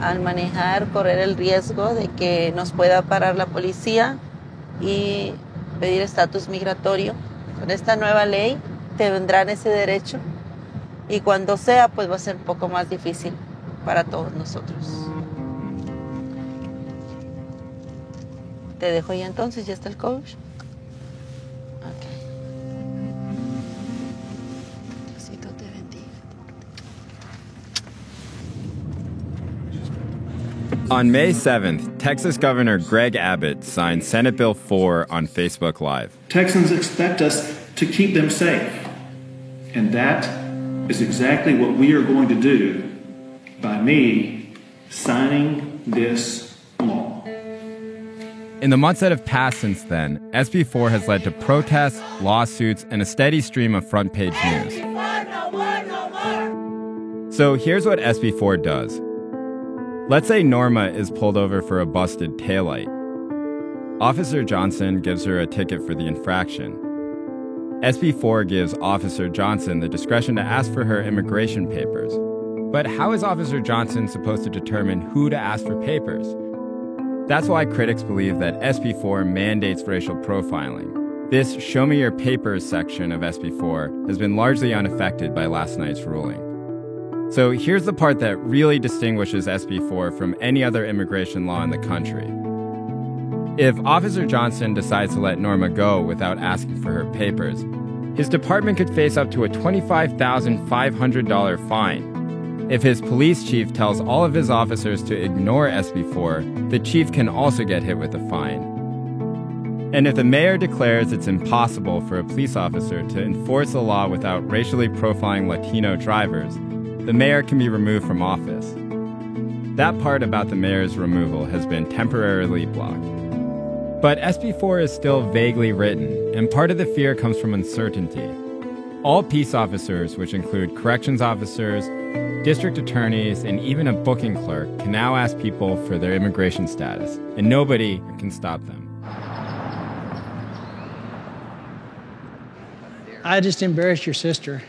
al manejar, correr el riesgo de que nos pueda parar la policía y pedir estatus migratorio. Con esta nueva ley tendrán ese derecho y cuando sea, pues va a ser un poco más difícil para todos nosotros. Te dejo ya entonces, ya está el coach. Diosito te bendiga. On May 7th, Texas Governor Greg Abbott signed Senate Bill 4 on Facebook Live. Texans expect us to keep them safe, and that is exactly what we are going to do by me signing this law. In the months that have passed since then, SB 4 has led to protests, lawsuits, and a steady stream of front-page news. So here's what SB 4 does. Let's say Norma is pulled over for a busted taillight. Officer Johnson gives her a ticket for the infraction. SB 4 gives Officer Johnson the discretion to ask for her immigration papers. But how is Officer Johnson supposed to determine who to ask for papers? That's why critics believe that SB 4 mandates racial profiling. This Show Me Your Papers section of SB 4 has been largely unaffected by last night's ruling. So here's the part that really distinguishes SB 4 from any other immigration law in the country. If Officer Johnson decides to let Norma go without asking for her papers, his department could face up to a $25,500 fine. If his police chief tells all of his officers to ignore SB 4, the chief can also get hit with a fine. And if the mayor declares it's impossible for a police officer to enforce the law without racially profiling Latino drivers, the mayor can be removed from office. That part about the mayor's removal has been temporarily blocked. But SB 4 is still vaguely written, and part of the fear comes from uncertainty. All peace officers, which include corrections officers, district attorneys, and even a booking clerk, can now ask people for their immigration status, and nobody can stop them. I just embarrassed your sister.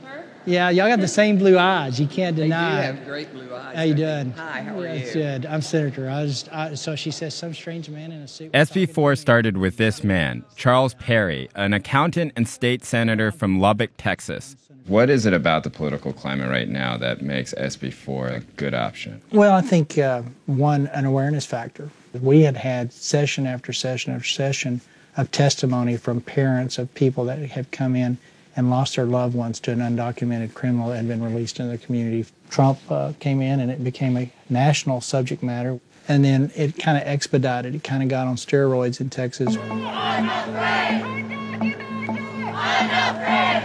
Her? Yeah, y'all got the same blue eyes. You can't deny They do it. have great blue eyes. How you doing? Hi, how are you? That's good. I'm Senator. So she says some strange man in a suit. SB 4 started with this man, Charles Perry, an accountant and state senator from Lubbock, Texas. What is it about the political climate right now that makes SB 4 a good option? Well, I think, one, an awareness factor. We had session after session after session of testimony from parents of people that have come in and lost their loved ones to an undocumented criminal that had been released into the community. Trump came in and it became a national subject matter. And then it kind of expedited. It kind of got on steroids in Texas.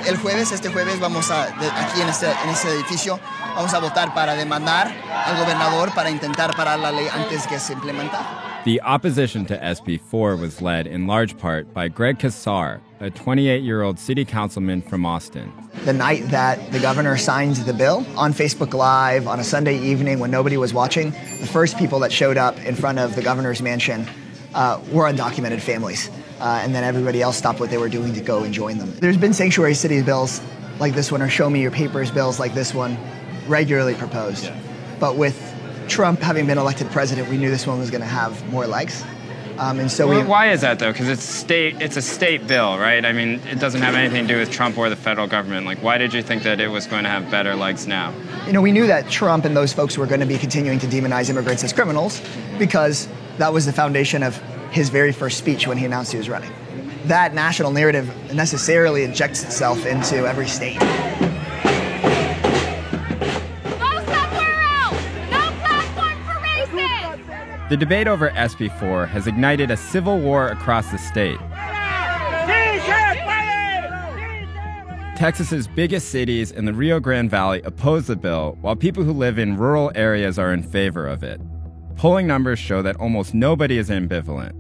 Este jueves vamos aquí en ese edificio, vamos a votar para demandar al gobernador para intentar parar la ley antes que se implementa. The opposition to SB 4 was led in large part by Greg Casar, a 28-year-old city councilman from Austin. The night that the governor signed the bill on Facebook Live on a Sunday evening when nobody was watching, the first people that showed up in front of the governor's mansion were undocumented families. And then everybody else stopped what they were doing to go and join them. There's been sanctuary city bills like this one, or Show Me Your Papers bills like this one, regularly proposed. Yeah. But with Trump having been elected president, we knew this one was going to have more legs. And so why is that, though? Because it's a state bill, right? I mean, it doesn't have anything to do with Trump or the federal government. Like, why did you think that it was going to have better legs now? You know, we knew that Trump and those folks were going to be continuing to demonize immigrants as criminals because that was the foundation of his very first speech when he announced he was running. That national narrative necessarily injects itself into every state. Go somewhere else! No platform for racists! The debate over SB 4 has ignited a civil war across the state. Texas's biggest cities and the Rio Grande Valley oppose the bill, while people who live in rural areas are in favor of it. Polling numbers show that almost nobody is ambivalent.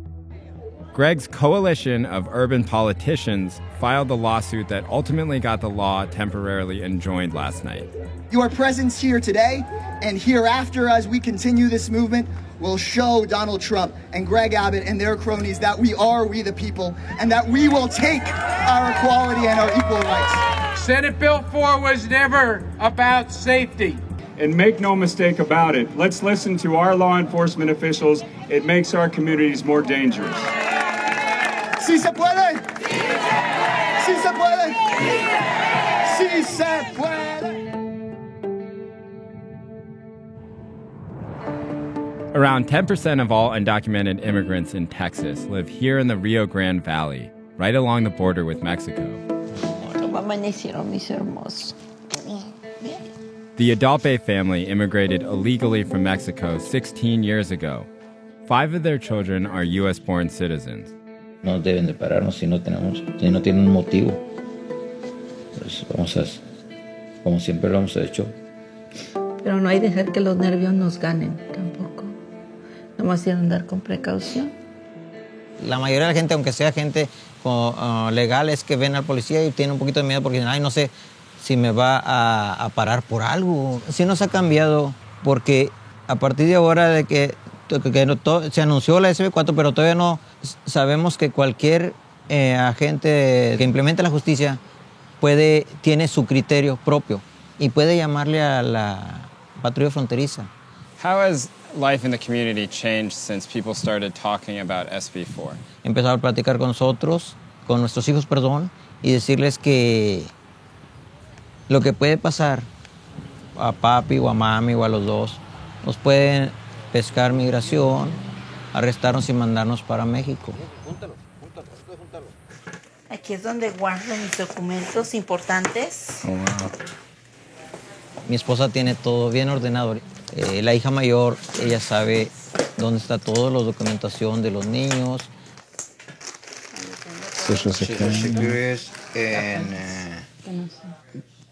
Greg's coalition of urban politicians filed the lawsuit that ultimately got the law temporarily enjoined last night. Your presence here today and hereafter as we continue this movement will show Donald Trump and Greg Abbott and their cronies that we the people, and that we will take our equality and our equal rights. Senate Bill 4 was never about safety. And make no mistake about it, let's listen to our law enforcement officials. It makes our communities more dangerous. ¿Sí se puede? ¿Sí se puede? ¿Sí se puede? Around 10% of all undocumented immigrants in Texas live here in the Rio Grande Valley, right along the border with Mexico. The Adalpe family immigrated illegally from Mexico 16 years ago. 5 of their children are U.S.-born citizens. No deben de pararnos si no tienen un motivo. Pues como siempre lo hemos hecho. Pero no hay que dejar que los nervios nos ganen tampoco. Nomás ir a andar con precaución. La mayoría de la gente, aunque sea gente legal, es que ven al policía y tienen un poquito de miedo porque dicen, ay, no sé si me va a parar por algo. Sí nos ha cambiado porque a partir de ahora de que se anunció la SB4, pero todavía no sabemos que cualquier agente que implemente la justicia tiene su criterio propio y puede llamarle a la patrulla fronteriza. How has life in the community changed since people started talking about SB4? Empezaron a platicar con nosotros, con nuestros hijos, y decirles que lo que puede pasar a papi o a mami o a los dos, nos pueden pescar migración, arrestarnos y mandarnos para México. Aquí es donde guardo mis documentos importantes. Oh, wow. Mi esposa tiene todo bien ordenado. La hija mayor, ella sabe dónde está toda la documentación de los niños. Social Security and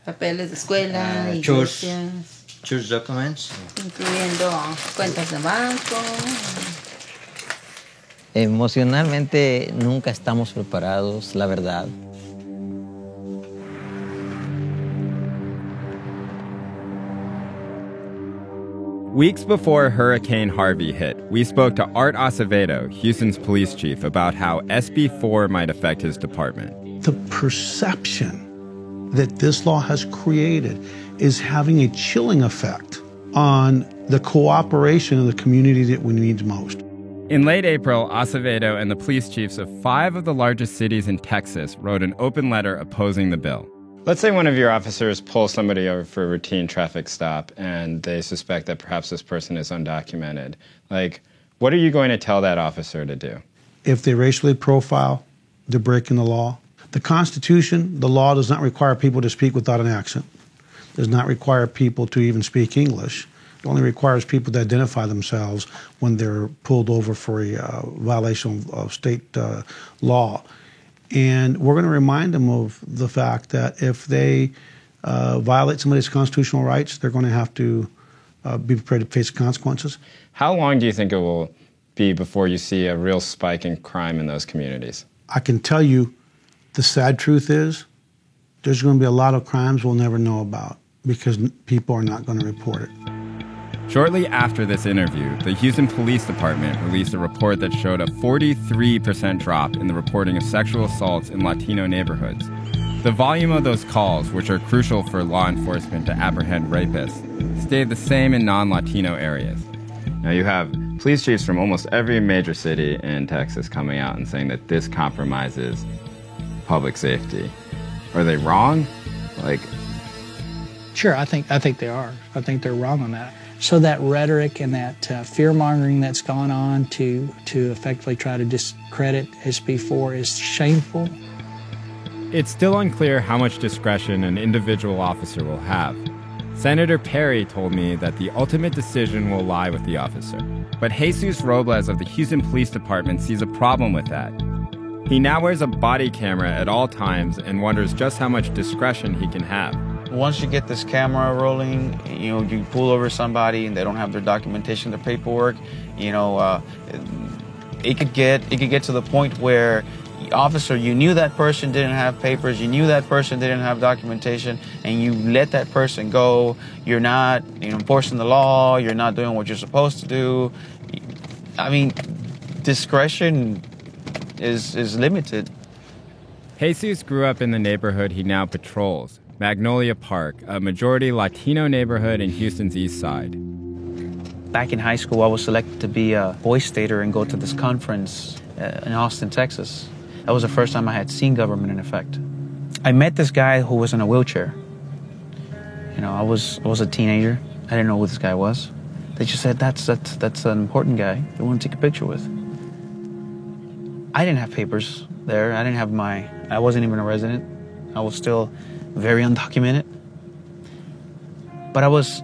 papeles de escuela, church iglesias, church documents. incluyendo cuentas de banco. Emocionalmente nunca estamos preparados, la verdad. Weeks before Hurricane Harvey hit, we spoke to Art Acevedo, Houston's police chief, about how SB4 might affect his department. The perception that this law has created is having a chilling effect on the cooperation of the community that we need most. In late April, Acevedo and the police chiefs of 5 of the largest cities in Texas wrote an open letter opposing the bill. Let's say one of your officers pulls somebody over for a routine traffic stop and they suspect that perhaps this person is undocumented. What are you going to tell that officer to do? If they racially profile, they're breaking the law. The Constitution, the law does not require people to speak without an accent. It does not require people to even speak English. It only requires people to identify themselves when they're pulled over for a violation of state law. And we're going to remind them of the fact that if they violate somebody's constitutional rights, they're going to have to be prepared to face consequences. How long do you think it will be before you see a real spike in crime in those communities? I can tell you the sad truth is there's going to be a lot of crimes we'll never know about because people are not going to report it. Shortly after this interview, the Houston Police Department released a report that showed a 43% drop in the reporting of sexual assaults in Latino neighborhoods. The volume of those calls, which are crucial for law enforcement to apprehend rapists, stayed the same in non-Latino areas. Now you have police chiefs from almost every major city in Texas coming out and saying that this compromises public safety. Are they wrong? Sure, I think they are. I think they're wrong on that. So that rhetoric and that fear-mongering that's gone on to effectively try to discredit SB4 is shameful. It's still unclear how much discretion an individual officer will have. Senator Perry told me that the ultimate decision will lie with the officer. But Jesus Robles of the Houston Police Department sees a problem with that. He now wears a body camera at all times and wonders just how much discretion he can have. Once you get this camera rolling, you pull over somebody and they don't have their documentation, their paperwork, it could get to the point where, officer, you knew that person didn't have papers, you knew that person didn't have documentation, and you let that person go. You're not enforcing the law, you're not doing what you're supposed to do. I mean, discretion is limited. Jesus grew up in the neighborhood he now patrols. Magnolia Park, a majority Latino neighborhood in Houston's East Side. Back in high school, I was selected to be a Boy Stater and go to this conference in Austin, Texas. That was the first time I had seen government in effect. I met this guy who was in a wheelchair. You know, I was a teenager. I didn't know who this guy was. They just said, that's an important guy they want to take a picture with. I didn't have papers there. I wasn't even a resident. I was still very undocumented. But I was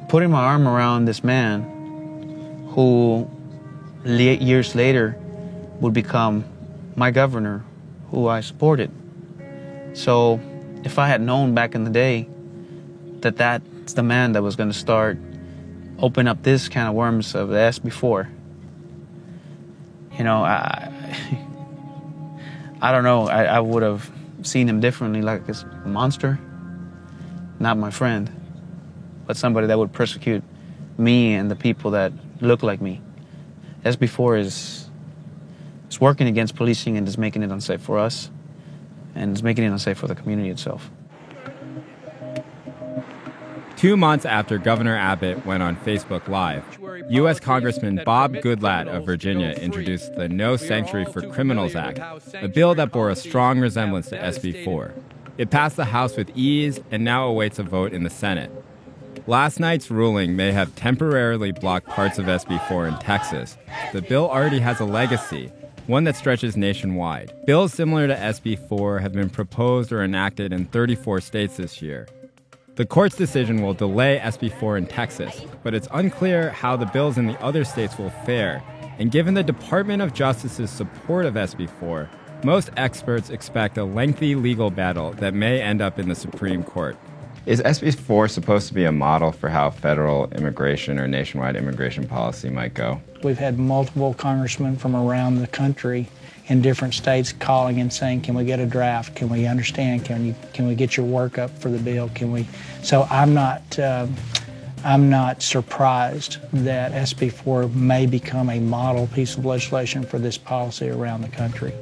putting my arm around this man who years later would become my governor, who I supported. So if I had known back in the day that that's the man that was going to start open up this kind of worms of the SB4, you know, I don't know, I would have seen him differently, like this monster, not my friend, but somebody that would persecute me and the people that look like me. SB4 is working against policing and is making it unsafe for us, and is making it unsafe for the community itself. 2 months after Governor Abbott went on Facebook Live, U.S. Congressman Bob Goodlatte of Virginia introduced the No Sanctuary for Criminals Act, a bill that bore a strong resemblance to SB4. It passed the House with ease and now awaits a vote in the Senate. Last night's ruling may have temporarily blocked parts of SB4 in Texas. The bill already has a legacy, one that stretches nationwide. Bills similar to SB4 have been proposed or enacted in 34 states this year. The court's decision will delay SB4 in Texas, but it's unclear how the bills in the other states will fare. And given the Department of Justice's support of SB4, most experts expect a lengthy legal battle that may end up in the Supreme Court. Is SB4 supposed to be a model for how federal immigration or nationwide immigration policy might go? We've had multiple congressmen from around the country in different states calling and saying, can we get a draft? Can we understand? Can we get your work up for the bill? So I'm not surprised that SB4 may become a model piece of legislation for this policy around the country.